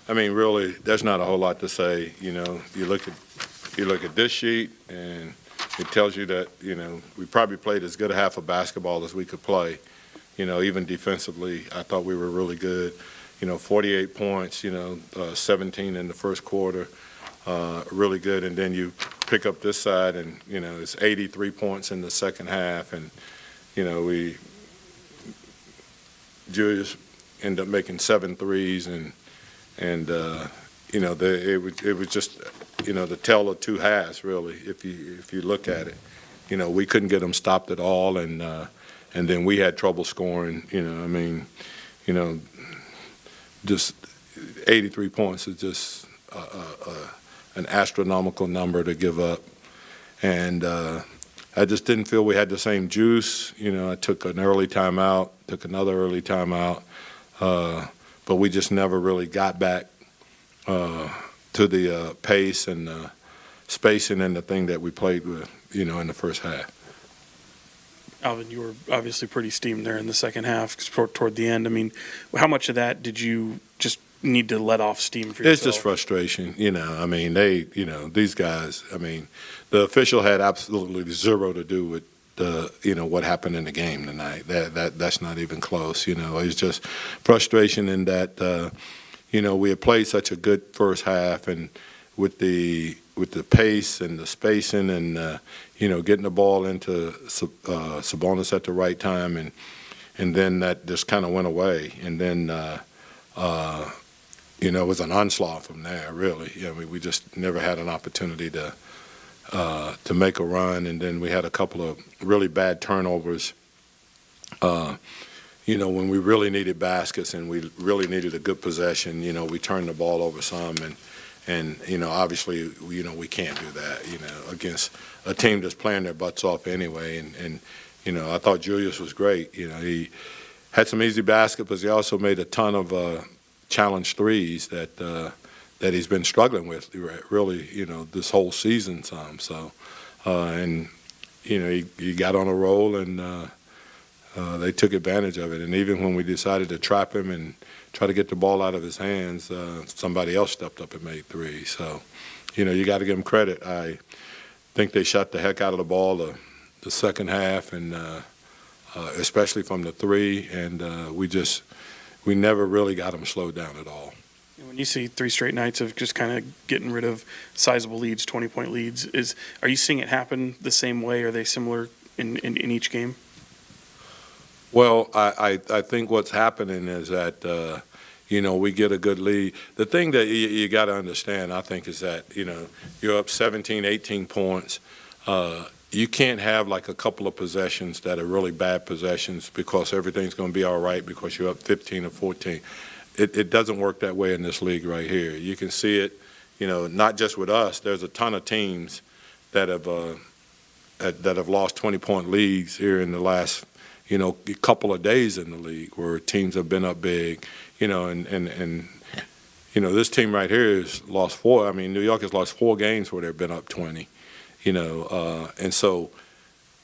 I mean, really, there's not a whole lot to say. You know, you look at this sheet, and it tells you that, you know, we probably played as good a half of basketball as we could play. You know, even defensively, I thought we were really good. You know, 48 points, 17 in the first quarter, really good. And then you pick up this side, and, you know, it's 83 points in the second half. And, you know, Julius ended up making 7 threes, and you know, it was just, you know, the tale of two halves, really, if you look at it. You know, we couldn't get them stopped at all, and then we had trouble scoring. You know, I mean, you know, just 83 points is just an astronomical number to give up. And I just didn't feel we had the same juice. You know, I took an early timeout, took another early timeout, but we just never really got back to the pace and spacing and the thing that we played with, you know, in the first half. Alvin, you were obviously pretty steamed there in the second half toward the end. I mean, how much of that did you just need to let off steam for yourself? It's just frustration, you know. I mean, these guys, I mean, the official had absolutely zero to do with what happened in the game tonight. That's not even close, you know. It's just frustration in that, we had played such a good first half, and with the pace and the spacing and getting the ball into Sabonis at the right time, and then that just kind of went away, and then it was an onslaught from there. Really, I mean, we just never had an opportunity to make a run, and then we had a couple of really bad turnovers. When we really needed baskets and we really needed a good possession, we turned the ball over some, and obviously, we can't do that, against a team that's playing their butts off anyway. And I thought Julius was great. He had some easy baskets, but he also made a ton of challenge threes that he's been struggling with really, this whole season some. So, he got on a roll, and they took advantage of it. And even when we decided to trap him and try to get the ball out of his hands, somebody else stepped up and made three. So, you got to give them credit. I think they shot the heck out of the ball the second half, and especially from the three. And we never really got them slowed down at all. When you see 3 straight nights of just kind of getting rid of sizable leads, 20-point leads, are you seeing it happen the same way? Are they similar in each game? Well, I think what's happening is that, we get a good lead. The thing that you got to understand, I think, is that, you're up 17, 18 points. You can't have like a couple of possessions that are really bad possessions because everything's going to be all right because you're up 15 or 14. It doesn't work that way in this league right here. You can see it, not just with us. There's a ton of teams that have lost 20-point leads here in the last a couple of days in the league where teams have been up big, and this team right here has lost 4. I mean, New York has lost 4 games where they've been up 20, and so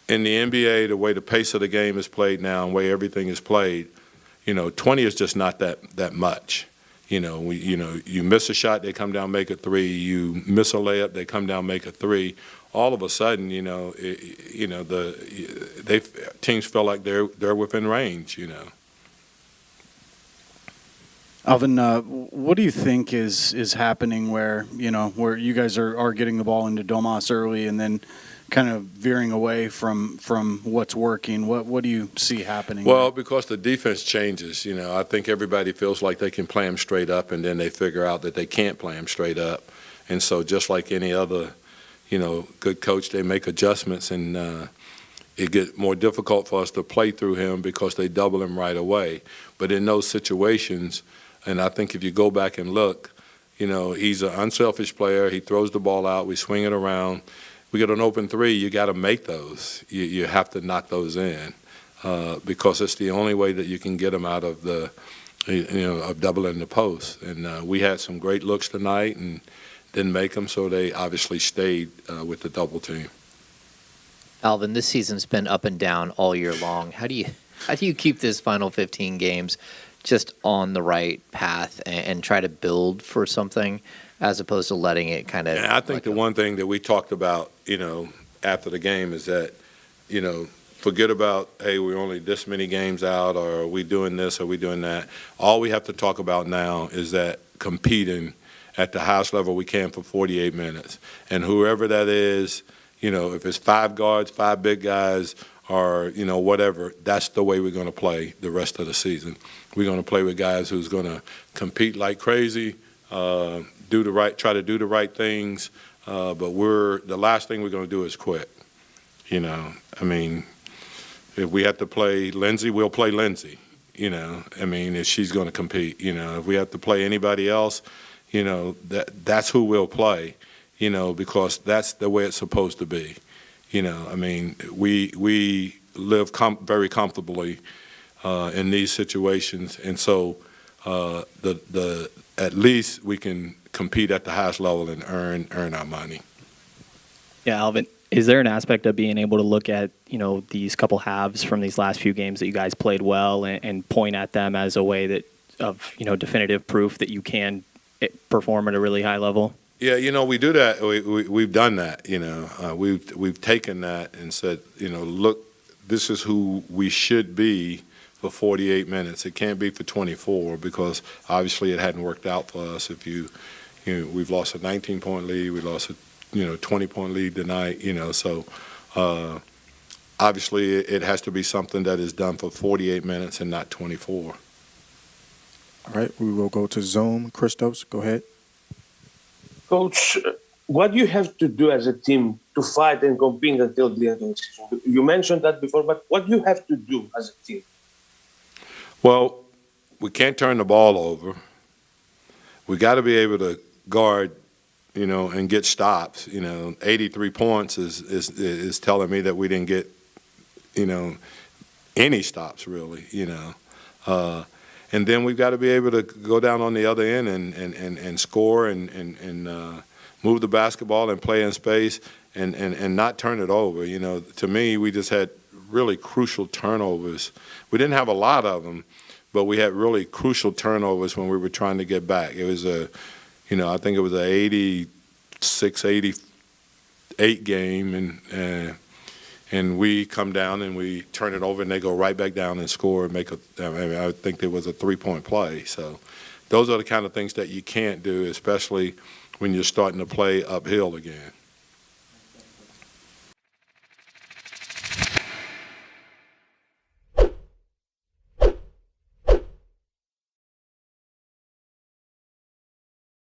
in the NBA, the way the pace of the game is played now and the way everything is played, 20 is just not that much. You miss a shot, they come down, make a 3. You miss a layup, they come down, make a 3. All of a sudden, teams feel like they're within range. Alvin, what do you think is happening where you guys are getting the ball into Domas early and then kind of veering away from what's working? What do you see happening? Well, because the defense changes. I think everybody feels like they can play them straight up, and then they figure out that they can't play them straight up. And so just like any other good coach, they make adjustments, and it gets more difficult for us to play through him because they double him right away. But in those situations, and I think if you go back and look, he's an unselfish player. He throws the ball out. We swing it around. We get an open 3. You got to make those. You have to knock those in because it's the only way that you can get them out of of doubling the post. And we had some great looks tonight and didn't make them, so they obviously stayed with the double team. Alvin, this season's been up and down all year long. How do you keep this final 15 games just on the right path and try to build for something as opposed to letting it kind of. And I think the one thing that we talked about, after the game is that, forget about, hey, we're only this many games out, or are we doing this, or are we doing that. All we have to talk about now is that competing at the highest level we can for 48 minutes. And whoever that is, if it's 5 guards, 5 big guys, or, whatever, that's the way we're going to play the rest of the season. We're going to play with guys who's going to compete like crazy, try to do the right things, but the last thing we're going to do is quit. If we have to play Lindsay, we'll play Lindsay. If she's going to compete. If we have to play anybody else, that's who we'll play. Because that's the way it's supposed to be. We live very comfortably in these situations, and so at least we can compete at the highest level and earn our money. Yeah, Alvin, is there an aspect of being able to look at, these couple halves from these last few games that you guys played well and point at them as a way of definitive proof that you can perform at a really high level? Yeah, we do that. We've done that. We've taken that and said, look, this is who we should be for 48 minutes. It can't be for 24 because obviously it hadn't worked out for us. We've lost a 19-point lead, we lost a 20-point lead tonight. So obviously it has to be something that is done for 48 minutes and not 24. All right, we will go to Zoom. Christos, go ahead. Coach, what do you have to do as a team to fight and compete until the end of the season? You mentioned that before, but what do you have to do as a team? Well, we can't turn the ball over. We got to be able to guard, and get stops. 83 points is telling me that we didn't get, any stops really. And then we've got to be able to go down on the other end and score and move the basketball and play in space and not turn it over. To me, we just had really crucial turnovers. We didn't have a lot of them, but we had really crucial turnovers when we were trying to get back. It was I think it was an 86, 88 game, and we come down and we turn it over and they go right back down and score and I think there was a 3-point play. So those are the kind of things that you can't do, especially when you're starting to play uphill again.